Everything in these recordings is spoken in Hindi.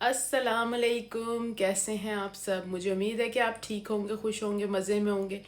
अस्सलाम वालेकुम। कैसे हैं आप सब? मुझे उम्मीद है कि आप ठीक होंगे, खुश होंगे, मज़े में होंगे।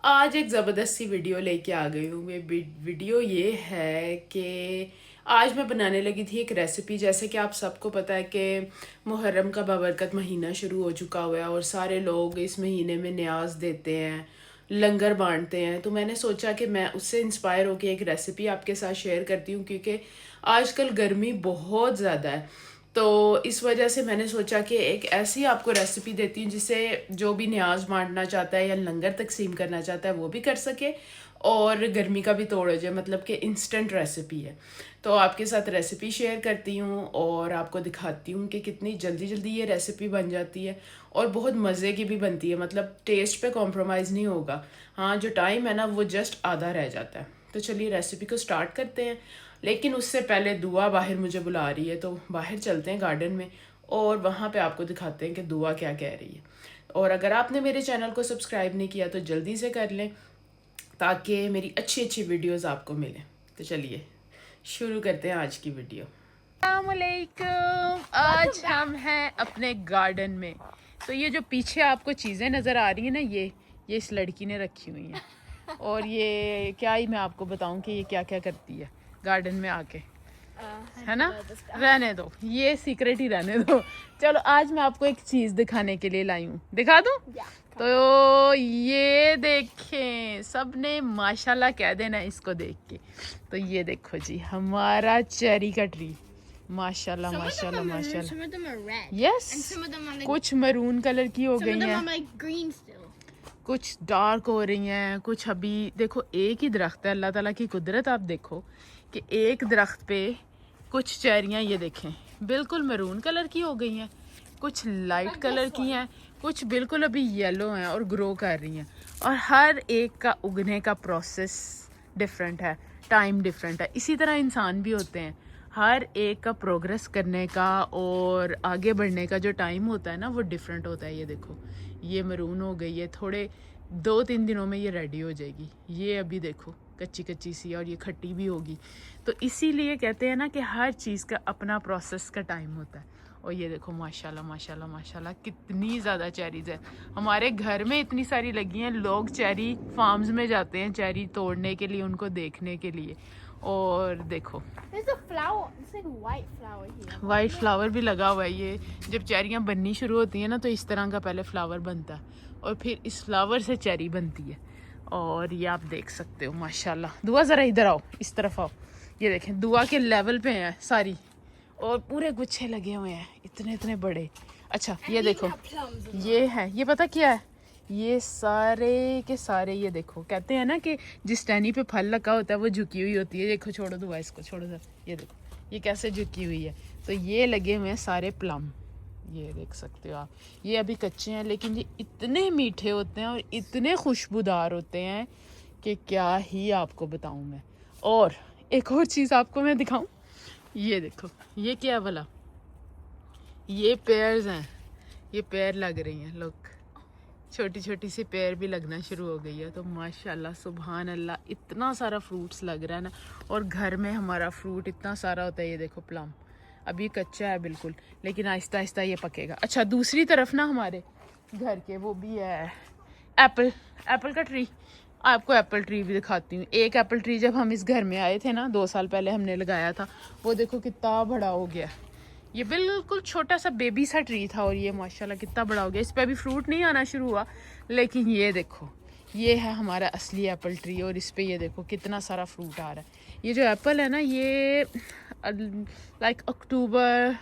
आज एक ज़बरदस्ती वीडियो लेके आ गई हूँ। वीडियो ये है कि आज मैं बनाने लगी थी एक रेसिपी। जैसे कि आप सबको पता है कि मुहर्रम का बाबरकत महीना शुरू हो चुका हुआ है और सारे लोग इस महीने में न्याज देते हैं, लंगर बांटते हैं। तो मैंने सोचा कि मैं उससे इंस्पायर होकर एक रेसिपी आपके साथ शेयर करती हूँ, क्योंकि आजकल गर्मी बहुत ज़्यादा है। तो इस वजह से मैंने सोचा कि एक ऐसी आपको रेसिपी देती हूँ जिसे जो भी न्याज बांटना चाहता है या लंगर तकसीम करना चाहता है वो भी कर सके और गर्मी का भी तोड़ हो जाए। मतलब कि इंस्टेंट रेसिपी है। तो आपके साथ रेसिपी शेयर करती हूँ और आपको दिखाती हूँ कि कितनी जल्दी जल्दी ये रेसिपी बन जाती है और बहुत मज़े की भी बनती है। मतलब टेस्ट पे कॉम्प्रोमाइज़ नहीं होगा। हाँ, जो टाइम है ना वो जस्ट आधा रह जाता है। तो चलिए रेसिपी को स्टार्ट करते हैं। लेकिन उससे पहले दुआ बाहर मुझे बुला रही है, तो बाहर चलते हैं गार्डन में और वहाँ पे आपको दिखाते हैं कि दुआ क्या कह रही है। और अगर आपने मेरे चैनल को सब्सक्राइब नहीं किया तो जल्दी से कर लें ताकि मेरी अच्छी अच्छी वीडियोस आपको मिलें। तो चलिए शुरू करते हैं आज की वीडियो। अस्सलामुअलैकुम। आज हम हैं अपने गार्डन में। तो ये जो पीछे आपको चीज़ें नज़र आ रही हैं ना, ये इस लड़की ने रखी हुई हैं। और ये क्या ही मैं आपको बताऊं कि ये क्या क्या करती है गार्डन में आके, है ना। रहने दो, ये सीक्रेट ही रहने दो। चलो आज मैं आपको एक चीज़ दिखाने के लिए लाई हूँ, दिखा दूँ? तो ये देखें, सबने माशाल्लाह कह देना इसको देख के। तो ये देखो जी, हमारा चेरी का ट्री। माशाल्लाह माशाल्लाह माशाल्लाह। यस, कुछ मरून कलर की हो गई हैं, कुछ डार्क हो रही हैं, कुछ अभी देखो एक ही दरख्त है। अल्लाह ताला की कुदरत आप देखो कि एक दरख्त पे कुछ चेरियां, ये देखें, बिल्कुल मरून कलर की हो गई हैं, कुछ लाइट कलर की हैं, कुछ बिल्कुल अभी येलो हैं और ग्रो कर रही हैं। और हर एक का उगने का प्रोसेस डिफरेंट है, टाइम डिफरेंट है। इसी तरह इंसान भी होते हैं, हर एक का प्रोग्रेस करने का और आगे बढ़ने का जो टाइम होता है ना वो डिफरेंट होता है। ये देखो, ये मरून हो गई है, थोड़े 2-3 दिनों में ये रेडी हो जाएगी। ये अभी देखो कच्ची कच्ची सी, और ये खट्टी भी होगी। तो इसीलिए कहते हैं ना कि हर चीज़ का अपना प्रोसेस का टाइम होता है। और ये देखो माशाल्लाह माशाल्लाह माशाल्लाह कितनी ज़्यादा चेरीज है। हमारे घर में इतनी सारी लगी हैं, लोग चेरी फार्म्स में जाते हैं चेरी तोड़ने के लिए, उनको देखने के लिए। और देखो वाइट फ्लावर भी लगा हुआ है। ये जब चेरियाँ बननी शुरू होती हैं ना तो इस तरह का पहले फ्लावर बनता है और फिर इस फ्लावर से चेरी बनती है। और ये आप देख सकते हो माशाल्लाह। दुआ ज़रा इधर आओ, इस तरफ आओ। ये देखें, दुआ के लेवल पे हैं सारी और पूरे गुच्छे लगे हुए हैं, इतने इतने बड़े। अच्छा ये देखो, ये है, ये पता क्या है, ये सारे के सारे, ये देखो कहते हैं ना कि जिस टहनी पे फल लगा होता है वो झुकी हुई होती है। देखो, छोड़ो दुआ, इसको छोड़ो सर। ये देखो ये कैसे झुकी हुई है। तो ये लगे हुए हैं सारे प्लम, ये देख सकते हो आप। ये अभी कच्चे हैं लेकिन ये इतने मीठे होते हैं और इतने खुशबूदार होते हैं कि क्या ही आपको बताऊं मैं। और एक और चीज़ आपको मैं दिखाऊं, ये देखो, ये क्या है भला, ये पेयर्स हैं, ये पेयर लग रही हैं। लोग, छोटी छोटी सी पेयर भी लगना शुरू हो गई है। तो माशाल्लाह सुभान अल्लाह, इतना सारा फ्रूट्स लग रहा है ना। और घर में हमारा फ्रूट इतना सारा होता है। ये देखो प्लम अभी कच्चा है बिल्कुल, लेकिन आहिस्ता आहिस्ता ये पकेगा। अच्छा, दूसरी तरफ ना हमारे घर के वो भी है एप्पल, एप्पल का ट्री। आपको एप्पल ट्री भी दिखाती हूँ। एक एप्पल ट्री जब हम इस घर में आए थे ना 2 साल पहले हमने लगाया था, वो देखो कितना बड़ा हो गया। ये बिल्कुल छोटा सा बेबी सा ट्री था और ये माशाल्लाह कितना बड़ा हो गया। इस पर अभी फ्रूट नहीं आना शुरू हुआ, लेकिन ये देखो, ये है हमारा असली एप्पल ट्री और इस पे ये देखो कितना सारा फ्रूट आ रहा है। ये जो एप्पल है ना, ये लाइक अक्टूबर,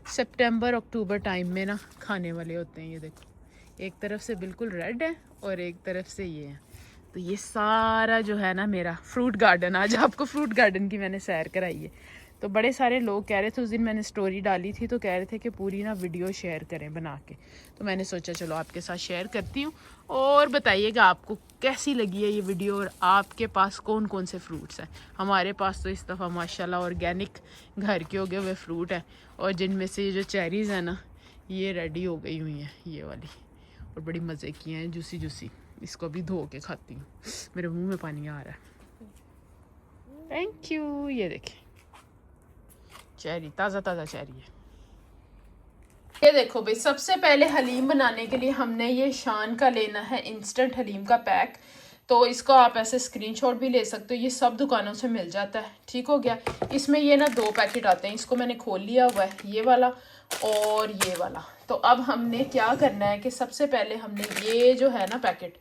सितंबर अक्टूबर टाइम में ना खाने वाले होते हैं। ये देखो, एक तरफ से बिल्कुल रेड है और एक तरफ से ये है। तो ये सारा जो है ना मेरा फ्रूट गार्डन, आज आपको फ्रूट गार्डन की मैंने सैर कराई है। तो बड़े सारे लोग कह रहे थे, उस दिन मैंने स्टोरी डाली थी तो कह रहे थे कि पूरी ना वीडियो शेयर करें बना के। तो मैंने सोचा चलो आपके साथ शेयर करती हूँ और बताइएगा आपको कैसी लगी है ये वीडियो और आपके पास कौन कौन से फ्रूट्स हैं। हमारे पास तो इस दफ़ा माशाल्लाह ऑर्गेनिक घर के उगे हुए फ्रूट हैं और जिनमें से ये जो चेरीज़ हैं ना, ये रेडी हो गई हुई हैं, ये वाली, और बड़ी मज़े की हैं, जूसी जूसी। इसको अभी धो के खाती हूँ, मेरे मुंह में पानी आ रहा है। Thank you. ये देखें चेरी, ताज़ा ताज़ा चेरी है। ये देखो भाई, सबसे पहले हलीम बनाने के लिए हमने ये शान का लेना है इंस्टेंट हलीम का पैक। तो इसको आप ऐसे स्क्रीनशॉट भी ले सकते हो, ये सब दुकानों से मिल जाता है। ठीक हो गया। इसमें ये ना 2 पैकेट आते हैं, इसको मैंने खोल लिया हुआ है, ये वाला और ये वाला। तो अब हमने क्या करना है कि सबसे पहले हमने ये जो है ना पैकेट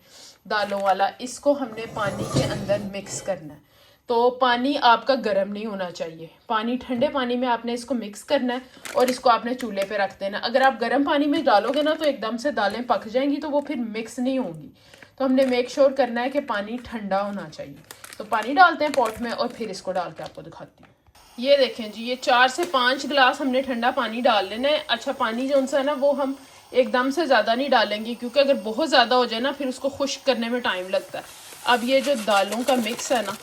दालों वाला, इसको हमने पानी के अंदर मिक्स करना है। तो पानी आपका गर्म नहीं होना चाहिए, पानी ठंडे पानी में आपने इसको मिक्स करना है और इसको आपने चूल्हे पे रख देना। अगर आप गर्म पानी में डालोगे ना तो एकदम से दालें पक जाएंगी, तो वो फिर मिक्स नहीं होंगी। तो हमने मेक श्योर करना है कि पानी ठंडा होना चाहिए। तो पानी डालते हैं पॉट में और फिर इसको डाल के आपको दिखाती हूँ। ये देखें जी, ये 4 से 5 गिलास हमने ठंडा पानी डाल लेना है। अच्छा, पानी जो सा है ना वो हम एकदम से ज़्यादा नहीं डालेंगे, क्योंकि अगर बहुत ज़्यादा हो जाए ना फिर उसको खुश्क करने में टाइम लगता है। अब ये जो दालों का मिक्स है ना,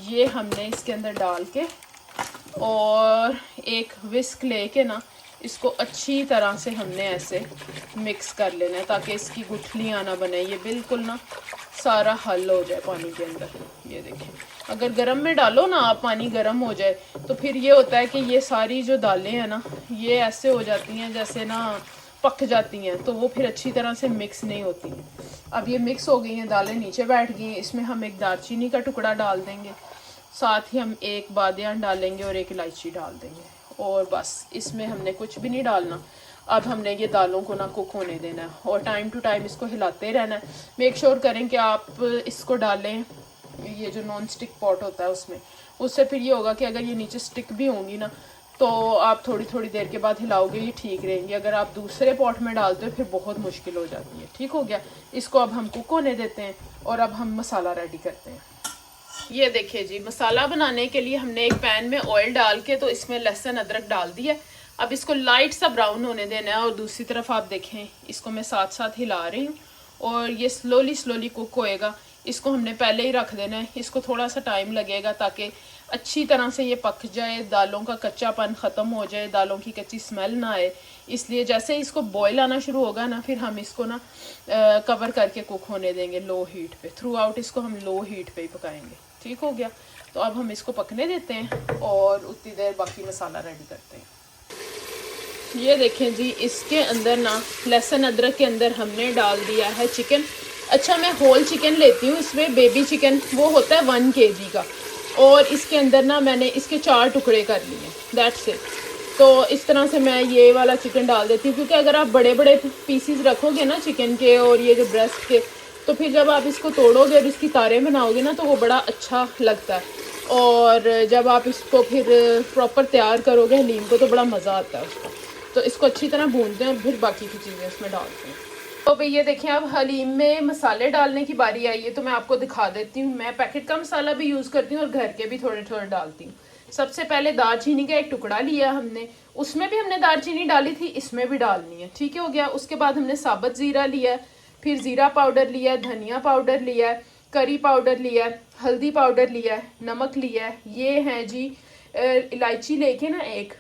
ये हमने इसके अंदर डाल के और एक विस्क लेके ना इसको अच्छी तरह से हमने ऐसे मिक्स कर लेना है, ताकि इसकी गुठलियाँ ना बने। ये बिल्कुल ना सारा हल हो जाए पानी के अंदर। ये देखें, अगर गर्म में डालो ना आप, पानी गर्म हो जाए तो फिर ये होता है कि ये सारी जो दालें हैं ना ये ऐसे हो जाती हैं जैसे ना पक जाती हैं, तो वो फिर अच्छी तरह से मिक्स नहीं होती हैं। अब ये मिक्स हो गई हैं, दालें नीचे बैठ गई हैं। इसमें हम एक दालचीनी का टुकड़ा डाल देंगे, साथ ही हम एक बादियान डालेंगे और एक इलायची डाल देंगे, और बस इसमें हमने कुछ भी नहीं डालना। अब हमने ये दालों को ना कुक होने देना है और टाइम टू टाइम इसको हिलाते रहना है। मेक श्योर करें कि आप इसको डालें ये जो नॉन स्टिक पॉट होता है उसमें, उससे फिर ये होगा कि अगर ये नीचे स्टिक भी होंगी ना तो आप थोड़ी थोड़ी देर के बाद हिलाओगे, ये ठीक रहेंगी। अगर आप दूसरे पॉट में डालते हो फिर बहुत मुश्किल हो जाती है। ठीक हो गया। इसको अब हम कुक होने देते हैं और अब हम मसाला रेडी करते हैं। ये देखिए जी, मसाला बनाने के लिए हमने एक पैन में ऑयल डाल के तो इसमें लहसुन अदरक डाल दिया। अब इसको लाइट सा ब्राउन होने देना है और दूसरी तरफ आप देखें इसको मैं साथ साथ हिला रही हूँ और ये स्लोली कुक होएगा। इसको हमने पहले ही रख देना है, इसको थोड़ा सा टाइम लगेगा ताकि अच्छी तरह से ये पक जाए, दालों का कच्चापन ख़त्म हो जाए, दालों की कच्ची स्मेल ना आए। इसलिए जैसे इसको बॉयल आना शुरू होगा ना फिर हम इसको ना कवर करके कुक होने देंगे लो हीट पे। थ्रू आउट इसको हम लो हीट पे ही पकाएंगे। ठीक हो गया। तो अब हम इसको पकने देते हैं और उतनी देर बाकी मसाला रेडी करते हैं। ये देखें जी, इसके अंदर ना लहसुन अदरक के अंदर हमने डाल दिया है चिकन। अच्छा, मैं होल चिकन लेती हूँ, इसमें बेबी चिकन वो होता है 1 kg का, और इसके अंदर ना मैंने इसके 4 टुकड़े कर लिए, दैट्स इट। तो इस तरह से मैं ये वाला चिकन डाल देती हूँ, क्योंकि अगर आप बड़े बड़े पीसीस रखोगे ना चिकन के और ये जो ब्रेस्ट के, तो फिर जब आप इसको तोड़ोगे और इसकी तारें बनाओगे ना तो वो बड़ा अच्छा लगता है, और जब आप इसको फिर प्रॉपर तैयार करोगे हलीम को तो बड़ा मज़ा आता है उसका। तो इसको अच्छी तरह भूनते हैं और फिर बाकी की चीज़ें इसमें डालते हैं। तो भाई ये देखें, अब हलीम में मसाले डालने की बारी आई है, तो मैं आपको दिखा देती हूँ। मैं पैकेट का मसाला भी यूज़ करती हूँ और घर के भी थोड़े थोड़े डालती हूँ। सबसे पहले दालचीनी का एक टुकड़ा लिया हमने, उसमें भी हमने दालचीनी डाली थी, इसमें भी डालनी है। ठीक हो गया। उसके बाद हमने साबुत ज़ीरा लिया, फिर ज़ीरा पाउडर लिया, धनिया पाउडर लिया, करी पाउडर लिया, हल्दी पाउडर लिया, नमक लिया। ये है जी इलायची लेके ना एक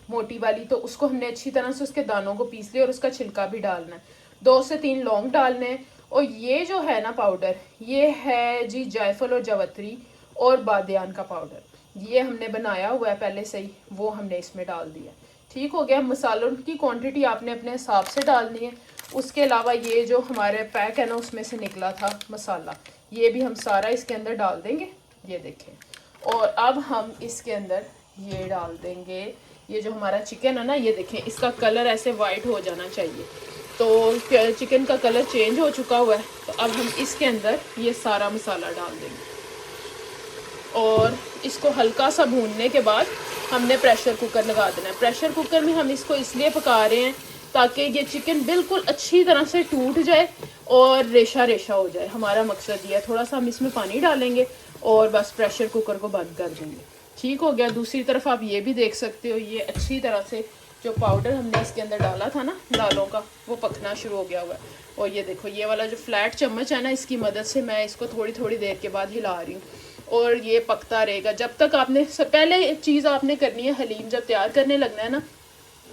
मोटी वाली, तो उसको हमने अच्छी तरह से उसके दानों को पीस लिया और उसका छिलका भी डालना है। 2 से 3 लौंग डालने हैं। और ये जो है ना पाउडर, ये है जी जायफल और जवत्री और बादियान का पाउडर, ये हमने बनाया हुआ है पहले से ही, वो हमने इसमें डाल दिया। ठीक हो गया। मसालों की क्वांटिटी आपने अपने हिसाब से डालनी है। उसके अलावा ये जो हमारे पैक है ना उसमें से निकला था मसाला, ये भी हम सारा इसके अंदर डाल देंगे। ये देखें। और अब हम इसके अंदर ये डाल देंगे, ये जो हमारा चिकन है ना, ये देखें इसका कलर ऐसे वाइट हो जाना चाहिए। तो चिकन का कलर चेंज हो चुका हुआ है। तो अब हम इसके अंदर ये सारा मसाला डाल देंगे और इसको हल्का सा भूनने के बाद हमने प्रेशर कुकर लगा देना है। प्रेशर कुकर में हम इसको इसलिए पका रहे हैं ताकि ये चिकन बिल्कुल अच्छी तरह से टूट जाए और रेशा रेशा हो जाए। हमारा मकसद ये है। थोड़ा सा हम इसमें पानी डालेंगे और बस प्रेशर कुकर को बंद कर देंगे। ठीक हो गया। दूसरी तरफ आप ये भी देख सकते हो, ये अच्छी तरह से जो पाउडर हमने इसके अंदर डाला था ना दालों का, वो पकना शुरू हो गया हुआ है। और ये देखो, ये वाला जो फ्लैट चम्मच है ना, इसकी मदद से मैं इसको थोड़ी थोड़ी देर के बाद हिला रही हूँ और ये पकता रहेगा जब तक आपने पहले चीज़ आपने करनी है, हलीम जब तैयार करने लगना है ना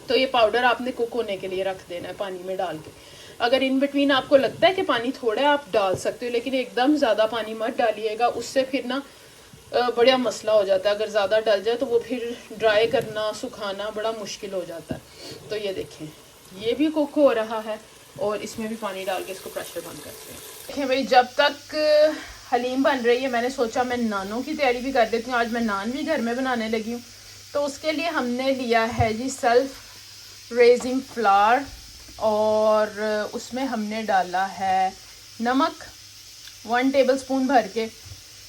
तो ये पाउडर आपने कुक होने के लिए रख देना है पानी में डाल के। अगर इन बिटवीन आपको लगता है कि पानी थोड़ा है आप डाल सकते हो, लेकिन एकदम ज़्यादा पानी मत डालिएगा, उससे फिर ना बड़ा मसला हो जाता है। अगर ज़्यादा डल जाए तो वो फिर ड्राई करना सुखाना बड़ा मुश्किल हो जाता है। तो ये देखें ये भी कुक हो रहा है और इसमें भी पानी डाल के इसको प्रेशर बंद करते हैं। देखें भाई जब तक हलीम बन रही है मैंने सोचा मैं नानों की तैयारी भी कर देती हूँ। आज मैं नान भी घर में बनाने लगी हूँ। तो उसके लिए हमने लिया है जी सेल्फ रेजिंग फ्लावर और उसमें हमने डाला है नमक 1 टेबलस्पून भर के,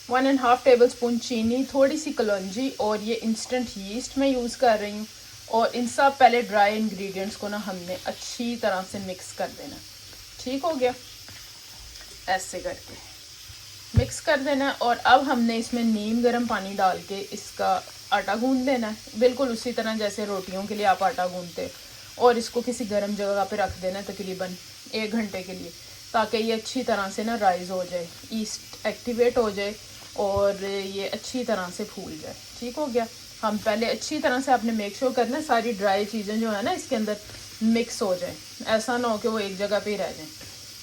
1.5 टेबलस्पून चीनी, थोड़ी सी कलौंजी और ये इंस्टेंट यीस्ट मैं यूज़ कर रही हूँ। और इन सब पहले ड्राई इंग्रेडिएंट्स को ना हमने अच्छी तरह से मिक्स कर देना। ठीक हो गया, ऐसे करके मिक्स कर देना है। और अब हमने इसमें नीम गर्म पानी डाल के इसका आटा गूंद देना है, बिल्कुल उसी तरह जैसे रोटियों के लिए आप आटा गूंदते। और इसको किसी गर्म जगह पे रख देना है तकरीबन 1 घंटे के लिए, ताकि ये अच्छी तरह से ना राइज़ हो जाए, ईस्ट एक्टिवेट हो जाए और ये अच्छी तरह से फूल जाए। ठीक हो गया। हम पहले अच्छी तरह से आपने मेक श्योर करना है सारी ड्राई चीज़ें जो है ना इसके अंदर मिक्स हो जाए, ऐसा ना हो कि वो एक जगह पे ही रह जाए।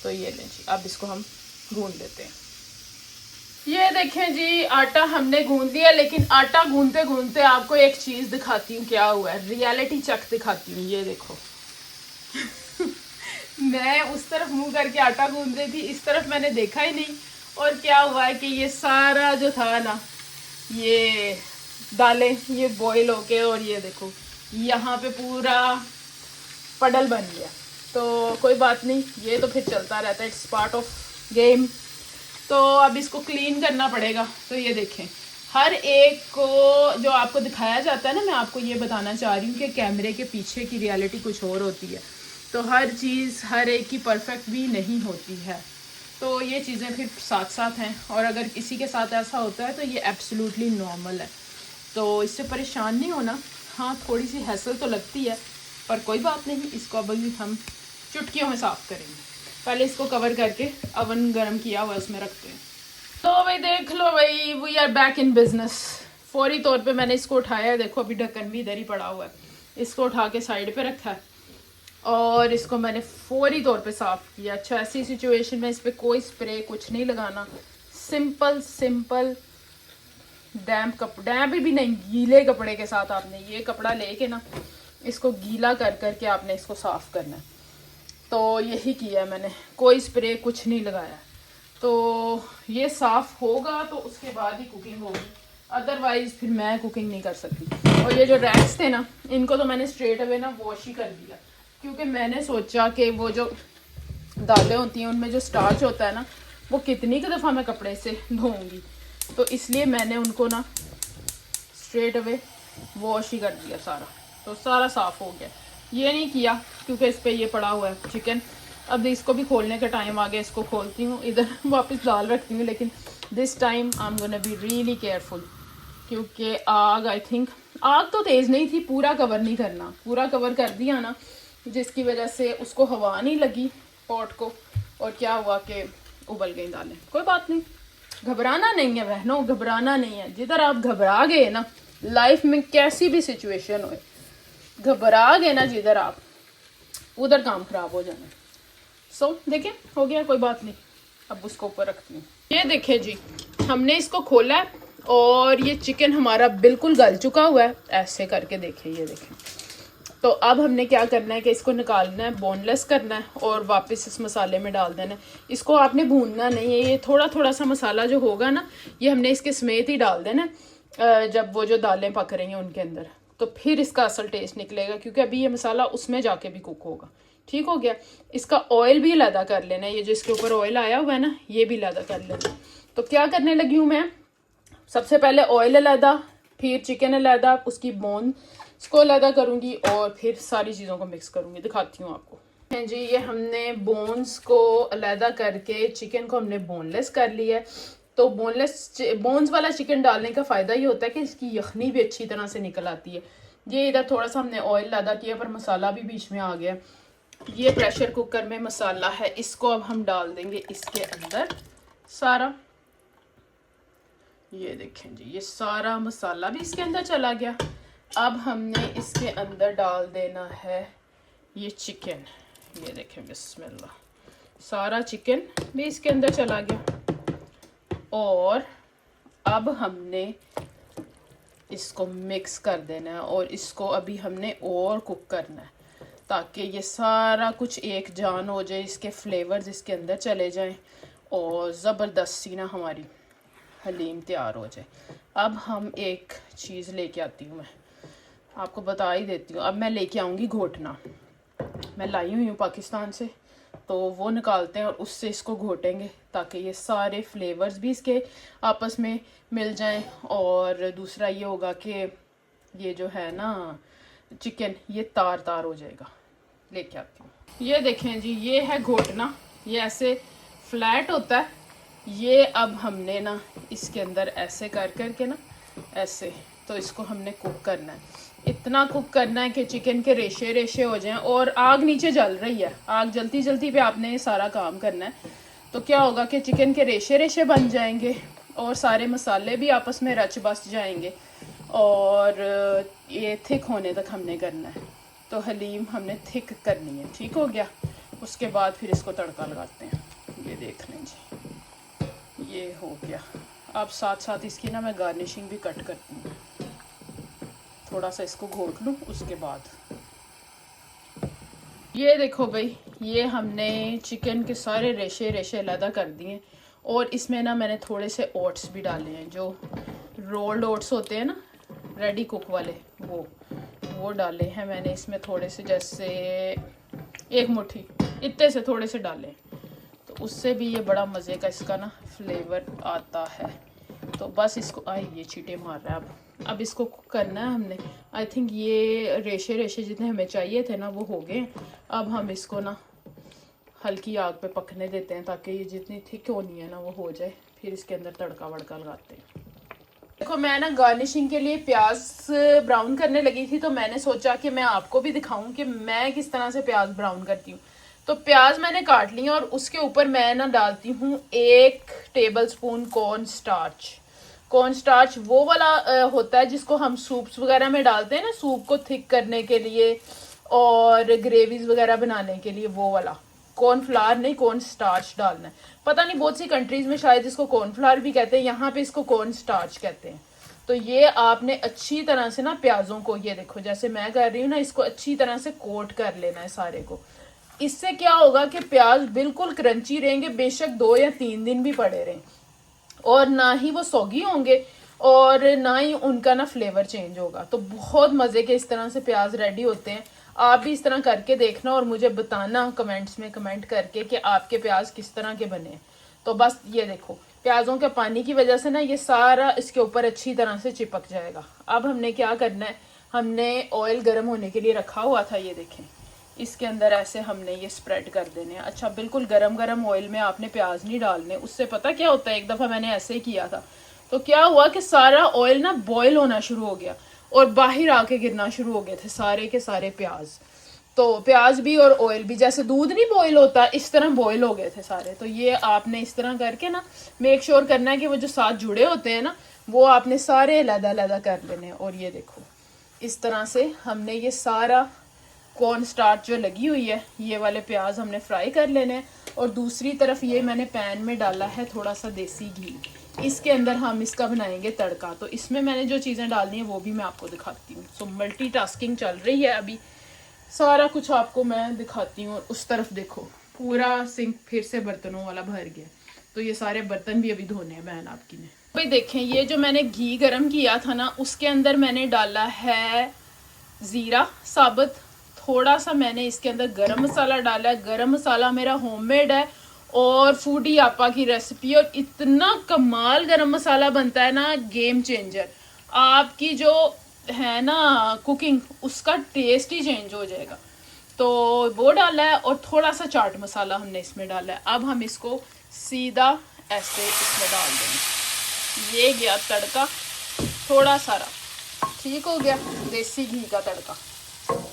तो ये लें जी, अब इसको हम गूंद लेते हैं। ये देखें जी आटा हमने गूंद लिया, लेकिन आटा गूंदते गूंदते आपको एक चीज़ दिखाती हूँ क्या हुआ है, रियलिटी चेक दिखाती हूँ। ये देखो मैं उस तरफ मुंह करके आटा गूंद रही थी, इस तरफ मैंने देखा ही नहीं। और क्या हुआ है कि ये सारा जो था ना ये दालें ये बॉईल होके और ये देखो यहाँ पे पूरा पडल बन गया। तो कोई बात नहीं, ये तो फिर चलता रहता है, इट्स पार्ट ऑफ गेम। तो अब इसको क्लीन करना पड़ेगा। तो ये देखें हर एक को जो आपको दिखाया जाता है ना, मैं आपको ये बताना चाह रही हूँ कि कैमरे के पीछे की रियलिटी कुछ और होती है। तो हर चीज़ हर एक की परफेक्ट भी नहीं होती है। तो ये चीज़ें फिर साथ साथ हैं और अगर किसी के साथ ऐसा होता है तो ये एब्सोल्युटली नॉर्मल है। तो इससे परेशान नहीं होना। हाँ थोड़ी सी हैसल तो लगती है पर कोई बात नहीं, इसको अभी हम चुटकियों में साफ़ करेंगे। पहले इसको कवर करके अवन गरम किया हुआ उसमें रखते हैं। तो भाई देख लो भाई, we are back in business. फौरी तौर पे मैंने इसको उठाया है, देखो अभी ढक्कन भी इधर ही पड़ा हुआ है। इसको उठा के साइड पे रखा है और इसको मैंने फौरी तौर पे साफ़ किया। अच्छा ऐसी सिचुएशन में इस पर कोई स्प्रे कुछ नहीं लगाना, सिंपल डैम्प भी नहीं, गीले कपड़े के साथ आपने ये कपड़ा लेके ना इसको गीला कर करके आपने इसको साफ़ करना है। तो यही किया मैंने, कोई स्प्रे कुछ नहीं लगाया। तो ये साफ़ होगा तो उसके बाद ही कुकिंग होगी, अदरवाइज़ फिर मैं कुकिंग नहीं कर सकती। और ये जो रैक्स थे ना इनको तो मैंने स्ट्रेट अवे ना वॉश ही कर दिया, क्योंकि मैंने सोचा कि वो जो दालें होती हैं उनमें जो स्टार्च होता है ना वो कितनी की दफ़ा मैं कपड़े से धोऊंगी, तो इसलिए मैंने उनको ना स्ट्रेट अवे वॉश ही कर दिया सारा। तो सारा साफ़ हो गया। ये नहीं किया क्योंकि इस पर ये पड़ा हुआ है चिकन। अब इसको भी खोलने का टाइम आ गया, इसको खोलती हूँ, इधर वापस दाल रखती हूँ। लेकिन this time I am gonna be really careful, क्योंकि आग आई थिंक आग तो तेज़ नहीं थी, पूरा कवर नहीं करना, पूरा कवर कर दिया ना जिसकी वजह से उसको हवा नहीं लगी पॉट को और क्या हुआ कि उबल गई दालें। कोई बात नहीं, घबराना नहीं है बहनों, घबराना नहीं है। जिधर आप घबरा गए ना लाइफ में कैसी भी सिचुएशन हो, घबरा गए ना जिधर आप, उधर काम खराब हो जाना। सो देखें हो गया, कोई बात नहीं। अब उसको ऊपर रखती हूँ। ये देखें जी हमने इसको खोला है और ये चिकन हमारा बिल्कुल गल चुका हुआ है। ऐसे करके देखें, ये देखें। तो अब हमने क्या करना है कि इसको निकालना है, बोनलेस करना है और वापस इस मसाले में डाल देना है। इसको आपने भूनना नहीं है, ये थोड़ा थोड़ा सा मसाला जो होगा ना ये हमने इसके समेत ही डाल देना है जब वो जो दालें पक रही हैं उनके अंदर, तो फिर इसका असल टेस्ट निकलेगा, क्योंकि अभी ये मसाला उसमें जाके भी कुक होगा। ठीक हो गया। इसका ऑयल भी अलहदा कर लेना है, ये जो इसके ऊपर ऑयल आया हुआ है ना ये भी अलहदा कर लेना। तो क्या करने लगी हूँ मैं, सबसे पहले ऑयल अलहदा, फिर चिकन अलहदा, उसकी बोन इसको अलहदा करूँगी और फिर सारी चीज़ों को मिक्स करूँगी। दिखाती हूँ आपको। जी ये हमने बोन्स को अलहदा करके चिकन को हमने बोनलेस कर लिया है। तो बोन्स वाला चिकन डालने का फ़ायदा ये होता है कि इसकी यखनी भी अच्छी तरह से निकल आती है। ये इधर थोड़ा सा हमने ऑयल अलहदा किया पर मसाला भी बीच में आ गया। ये प्रेशर कुकर में मसाला है, इसको अब हम डाल देंगे इसके अंदर सारा। ये देखें जी ये सारा मसाला भी इसके अंदर चला गया। अब हमने इसके अंदर डाल देना है ये चिकन। ये देखें बिस्मिल्लाह, सारा चिकन भी इसके अंदर चला गया। और अब हमने इसको मिक्स कर देना है और इसको अभी हमने और कुक करना है ताकि ये सारा कुछ एक जान हो जाए, इसके फ्लेवर्स इसके अंदर चले जाएं और ज़बरदस्त सी ना हमारी हलीम तैयार हो जाए। अब हम एक चीज़ लेके आती हूँ, मैं आपको बता ही देती हूँ। अब मैं लेके आऊँगी घोटना, मैं लाई हुई हूँ पाकिस्तान से, तो वो निकालते हैं और उससे इसको घोटेंगे ताकि ये सारे फ्लेवर्स भी इसके आपस में मिल जाएं। और दूसरा ये होगा कि ये जो है ना चिकन ये तार तार हो जाएगा। लेके आती हूँ। ये देखें जी, ये है घोटना, ये ऐसे फ्लैट होता है। ये अब हमने ना इसके अंदर ऐसे कर कर के ना ऐसे, तो इसको हमने कुक करना है। इतना कुक करना है कि चिकन के रेशे रेशे हो जाएं। और आग नीचे जल रही है, आग जलती जलती पे आपने ये सारा काम करना है। तो क्या होगा कि चिकन के रेशे रेशे बन जाएंगे और सारे मसाले भी आपस में रच बस जाएंगे और ये थिक होने तक हमने करना है। तो हलीम हमने थिक करनी है। ठीक हो गया, उसके बाद फिर इसको तड़का लगाते हैं। ये देख लें जी, ये हो गया। अब साथ साथ इसकी ना मैं गार्निशिंग भी कट करती हूँ। थोड़ा सा इसको घोट लूँ उसके बाद। ये देखो भाई, ये हमने चिकन के सारे रेशे रेशे अलग कर दिए और इसमें ना मैंने थोड़े से ओट्स भी डाले हैं, जो रोल्ड ओट्स होते हैं ना रेडी कुक वाले, वो डाले हैं मैंने इसमें थोड़े से, जैसे एक मुट्ठी इतने से थोड़े से डाले, तो उससे भी ये बड़ा मज़े का इसका ना फ्लेवर आता है। तो बस इसको ये चीटे मार रहा है। अब इसको कुक करना है हमने। आई थिंक ये रेशे रेशे जितने हमें चाहिए थे ना वो हो गए। अब हम इसको ना हल्की आग पे पकने देते हैं ताकि ये जितनी थिक होनी है ना वो हो जाए। फिर इसके अंदर तड़का वड़का लगाते हैं। देखो मैं ना गार्निशिंग के लिए प्याज ब्राउन करने लगी थी, तो मैंने सोचा कि मैं आपको भी दिखाऊं कि मैं किस तरह से प्याज ब्राउन करती हूँ। तो प्याज मैंने काट लिया और उसके ऊपर मैं ना डालती हूँ 1 tablespoon corn starch. Corn starch वो वाला होता है जिसको हम सूप्स वगैरह में डालते हैं ना, सूप को थिक करने के लिए और ग्रेवीज वगैरह बनाने के लिए, वो वाला। कॉर्नफ्लावर नहीं, कॉर्न स्टार्च डालना है। पता नहीं बहुत सी कंट्रीज में शायद इसको कॉर्नफ्लावर भी कहते हैं, यहाँ पे इसको कॉर्न स्टार्च कहते हैं। तो ये आपने अच्छी तरह से ना प्याजों को, ये देखो जैसे मैं कर रही हूँ ना, इसको अच्छी तरह से कोट कर लेना है सारे को। इससे क्या होगा कि प्याज बिल्कुल क्रंची रहेंगे, बेशक 2 या 3 दिन भी पड़े रहें, और ना ही वो सौगी होंगे और ना ही उनका ना फ्लेवर चेंज होगा। तो बहुत मज़े के इस तरह से प्याज रेडी होते हैं। आप भी इस तरह करके देखना और मुझे बताना कमेंट्स में कमेंट करके कि आपके प्याज किस तरह के बने। तो बस ये देखो, प्याज़ों के पानी की वजह से ना ये सारा इसके ऊपर अच्छी तरह से चिपक जाएगा। अब हमने क्या करना है, हमने ऑयल गर्म होने के लिए रखा हुआ था, ये देखें, इसके अंदर ऐसे हमने ये स्प्रेड कर देने हैं। अच्छा, बिल्कुल गरम गरम ऑयल में आपने प्याज नहीं डालने, उससे पता क्या होता है, एक दफ़ा मैंने ऐसे ही किया था तो क्या हुआ कि सारा ऑयल ना बॉयल होना शुरू हो गया और बाहर आके गिरना शुरू हो गए थे सारे के सारे प्याज। तो प्याज भी और ऑयल भी, जैसे दूध नहीं बॉयल होता इस तरह बॉयल हो गए थे सारे। तो ये आपने इस तरह करके ना मेक श्योर करना है कि वो जो साथ जुड़े होते हैं ना वो आपने सारे अलग-अलग कर लेने हैं। और ये देखो इस तरह से हमने ये सारा कॉर्न स्टार्च जो लगी हुई है, ये वाले प्याज हमने फ्राई कर लेने हैं। और दूसरी तरफ ये मैंने पैन में डाला है थोड़ा सा देसी घी, इसके अंदर हम इसका बनाएंगे तड़का। तो इसमें मैंने जो चीज़ें डालनी है वो भी मैं आपको दिखाती हूँ। सो मल्टीटास्किंग चल रही है अभी, सारा कुछ आपको मैं दिखाती हूँ। और उस तरफ देखो पूरा सिंक फिर से बर्तनों वाला भर गया, तो ये सारे बर्तन भी अभी धोने हैं बहन आपकी ने। भाई देखें, ये जो मैंने घी गरम किया था ना उसके अंदर मैंने डाला है ज़ीरा साबुत, थोड़ा सा मैंने इसके अंदर गरम मसाला डाला है। गरम मसाला मेरा होममेड है और फूडी आपा की रेसिपी, और इतना कमाल गरम मसाला बनता है ना, गेम चेंजर। आपकी जो है ना कुकिंग, उसका टेस्ट ही चेंज हो जाएगा। तो वो डाला है और थोड़ा सा चाट मसाला हमने इसमें डाला है। अब हम इसको सीधा ऐसे इसमें डाल देंगे। ये गया तड़का थोड़ा सारा, ठीक हो गया, देसी घी का तड़का।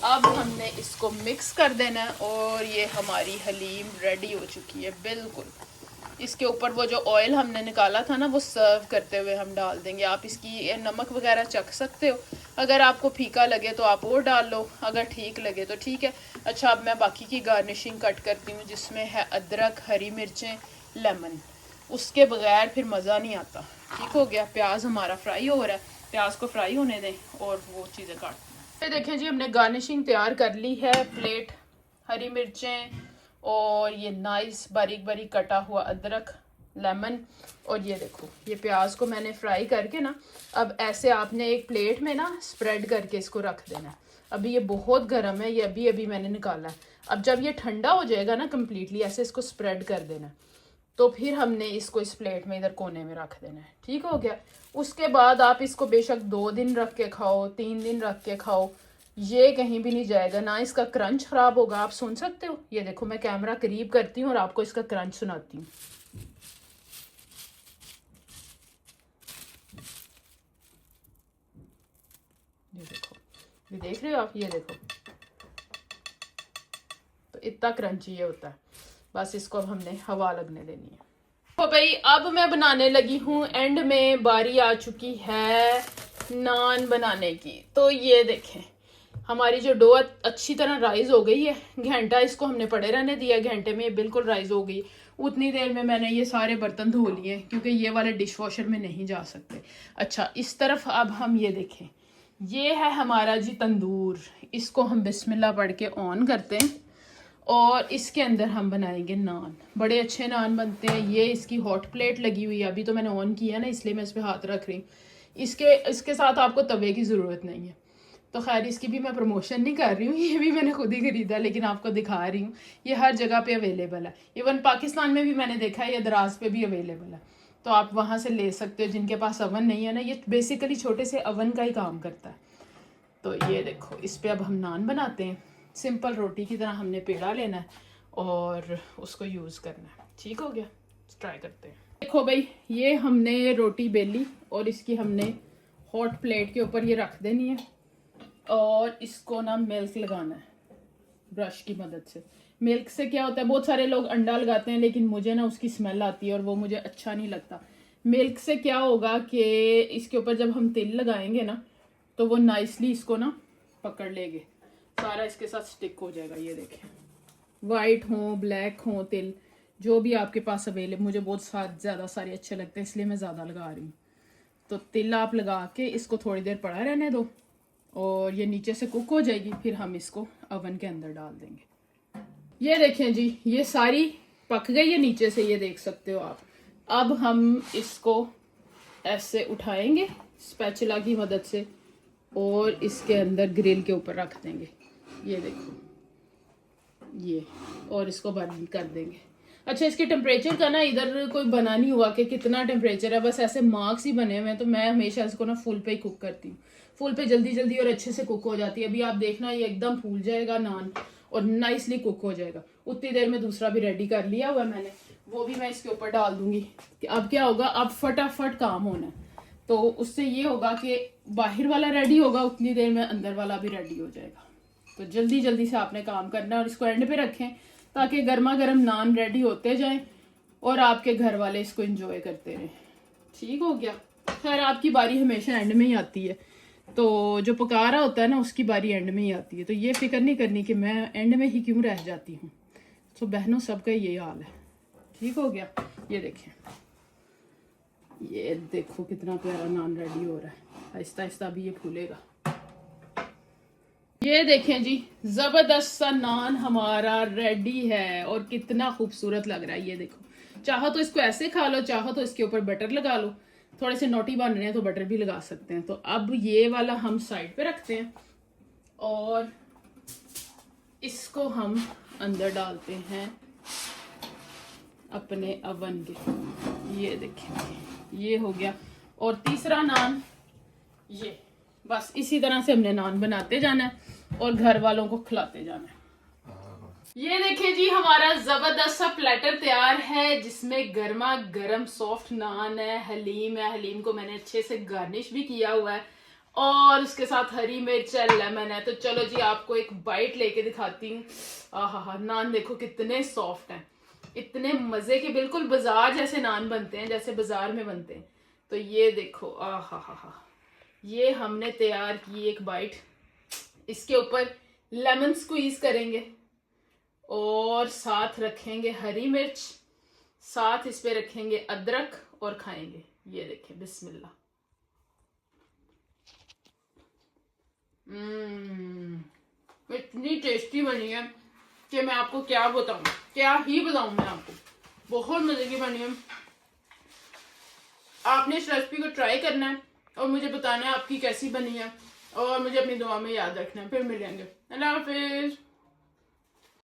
अब हमने इसको मिक्स कर देना है और ये हमारी हलीम रेडी हो चुकी है बिल्कुल। इसके ऊपर वो जो ऑयल हमने निकाला था ना वो सर्व करते हुए हम डाल देंगे। आप इसकी नमक वगैरह चख सकते हो, अगर आपको फीका लगे तो आप वो डाल लो, अगर ठीक लगे तो ठीक है। अच्छा, अब मैं बाकी की गार्निशिंग कट करती हूँ जिसमें है अदरक, हरी मिर्चें, लेमन। उसके बगैर फिर मज़ा नहीं आता। ठीक हो गया, प्याज हमारा फ्राई हो रहा है, प्याज को फ्राई होने दें और वो चीज़ें काटते हैं। देखें जी, हमने गार्निशिंग तैयार कर ली है। प्लेट, हरी मिर्चें और ये नाइस बारीक बारीक कटा हुआ अदरक, लेमन, और ये देखो ये प्याज को मैंने फ्राई करके ना, अब ऐसे आपने एक प्लेट में ना स्प्रेड करके इसको रख देना। अभी ये बहुत गर्म है, ये अभी अभी मैंने निकाला है। अब जब ये ठंडा हो जाएगा ना कम्प्लीटली, ऐसे इसको स्प्रेड कर देना, तो फिर हमने इसको इस प्लेट में इधर कोने में रख देना है। ठीक हो गया। उसके बाद आप इसको बेशक 2 दिन रख के खाओ, 3 दिन रख के खाओ, ये कहीं भी नहीं जाएगा, ना इसका क्रंच खराब होगा। आप सुन सकते हो, ये देखो मैं कैमरा करीब करती हूँ और आपको इसका क्रंच सुनाती हूँ। ये देखो, ये देख रहे हो आप, ये देखो, तो इतना क्रंची ये होता है। बस इसको अब हमने हवा लगने देनी है। तो भाई अब मैं बनाने लगी हूँ, एंड में बारी आ चुकी है नान बनाने की। तो ये देखें, हमारी जो डो अच्छी तरह राइज हो गई है। घंटा इसको हमने पड़े रहने दिया, घंटे में ये बिल्कुल राइज हो गई। उतनी देर में मैंने ये सारे बर्तन धो लिए, क्योंकि ये वाले डिश वॉशर में नहीं जा सकते। अच्छा, इस तरफ अब हम ये देखें, ये है हमारा जी तंदूर। इसको हम बिस्मिल्लाह पढ़ के ऑन करते हैं और इसके अंदर हम बनाएंगे नान। बड़े अच्छे नान बनते हैं। ये इसकी हॉट प्लेट लगी हुई है, अभी तो मैंने ऑन किया ना, इसलिए मैं इस पर हाथ रख रही हूँ। इसके साथ आपको तवे की ज़रूरत नहीं है। तो खैर इसकी भी मैं प्रमोशन नहीं कर रही हूँ, ये भी मैंने खुद ही खरीदा, लेकिन आपको दिखा रही हूँ। ये हर जगह पे अवेलेबल है, इवन पाकिस्तान में भी मैंने देखा है, ये दराज पे भी अवेलेबल है, तो आप वहाँ से ले सकते हो। जिनके पास अवन नहीं है ना, ये बेसिकली छोटे से अवन का ही काम करता है। तो ये देखो, इस पर अब हम नान बनाते हैं। सिंपल रोटी की तरह हमने पेड़ा लेना है और उसको यूज़ करना है। ठीक हो गया, ट्राई करते हैं। देखो भाई, ये हमने रोटी बेली और इसकी हमने हॉट प्लेट के ऊपर ये रख देनी है और इसको ना मिल्क लगाना है ब्रश की मदद से। मिल्क से क्या होता है, बहुत सारे लोग अंडा लगाते हैं, लेकिन मुझे ना उसकी स्मेल आती है और वो मुझे अच्छा नहीं लगता। मिल्क से क्या होगा कि इसके ऊपर जब हम तिल लगाएंगे ना, तो वो नाइसली इसको ना पकड़ लेंगे, सारा इसके साथ स्टिक हो जाएगा। ये देखें, वाइट हो ब्लैक हो तिल, जो भी आपके पास अवेलेबल। मुझे बहुत ज़्यादा सारे अच्छे लगते हैं, इसलिए मैं ज़्यादा लगा रही हूँ। तो तिल आप लगा के इसको थोड़ी देर पड़ा रहने दो और ये नीचे से कुक हो जाएगी, फिर हम इसको ओवन के अंदर डाल देंगे। ये देखें जी, ये सारी पक गई है नीचे से, ये देख सकते हो आप। अब हम इसको ऐसे उठाएंगे स्पैचुला की मदद से और इसके अंदर ग्रिल के ऊपर रख देंगे। ये देखो ये, और इसको बंद कर देंगे। अच्छा, इसके टेम्परेचर का ना इधर कोई बना नहीं हुआ कि कितना टेम्परेचर है, बस ऐसे मार्क्स ही बने हुए हैं। तो मैं हमेशा इसको ना फुल पे ही कुक करती हूँ। फुल पे जल्दी जल्दी और अच्छे से कुक हो जाती है। अभी आप देखना, ये एकदम फूल जाएगा नान और नाइसली कुक हो जाएगा। उतनी देर में दूसरा भी रेडी कर लिया हुआ है मैंने, वो भी मैं इसके ऊपर डाल दूंगी। अब क्या होगा, अब फटाफट काम होना है। तो उससे ये होगा कि बाहर वाला रेडी होगा, उतनी देर में अंदर वाला भी रेडी हो जाएगा। तो जल्दी जल्दी से आपने काम करना है और इसको एंड पे रखें, ताकि गर्मा गर्म नान रेडी होते जाएं और आपके घर वाले इसको एंजॉय करते रहें। ठीक हो गया। खैर आपकी बारी हमेशा एंड में ही आती है, तो जो पका रहा होता है ना, उसकी बारी एंड में ही आती है। तो ये फिक्र नहीं करनी कि मैं एंड में ही क्यों रह जाती हूँ। तो बहनों, सबका यही हाल है। ठीक हो गया। ये देखें, ये देखो कितना प्यारा नान रेडी हो रहा है। आहिस्ता आहिस्ता अभी ये फूलेगा। ये देखें जी, जबरदस्त सा नान हमारा रेडी है और कितना खूबसूरत लग रहा है। ये देखो, चाहो तो इसको ऐसे खा लो, चाहो तो इसके ऊपर बटर लगा लो। थोड़े से नोटी बन रहे हैं तो बटर भी लगा सकते हैं। तो अब ये वाला हम साइड पे रखते हैं और इसको हम अंदर डालते हैं अपने अवन के। ये देखें, ये हो गया। और तीसरा नान, ये बस इसी तरह से हमने नान बनाते जाना है और घर वालों को खिलाते जाना है। ये देखिए जी, हमारा जबरदस्त सा प्लेटर तैयार है, जिसमें गर्मा गर्म सॉफ्ट नान है, हलीम है। हलीम को मैंने अच्छे से गार्निश भी किया हुआ है और उसके साथ हरी मिर्च है, लेमन है। तो चलो जी, आपको एक बाइट लेके दिखाती हूँ। आहा, नान देखो कितने सॉफ्ट हैं, इतने मजे के, बिल्कुल बाजार जैसे नान बनते हैं, जैसे बाजार में बनते हैं। तो ये देखो, आहा, ये हमने तैयार की एक बाइट। इसके ऊपर लेमन स्क्वीज करेंगे और साथ रखेंगे हरी मिर्च साथ इस पे रखेंगे अदरक और खाएंगे। ये देखें, बिस्मिल्लाह। इतनी टेस्टी बनी है कि मैं आपको क्या बताऊं, क्या ही बताऊं मैं आपको। बहुत मजे की बनी है। आपने इस रेसिपी को ट्राई करना है और मुझे बताना है आपकी कैसी बनी है, और मुझे अपनी दुआ में याद रखना है। फिर मिलेंगे। अल्लाह हाफिज।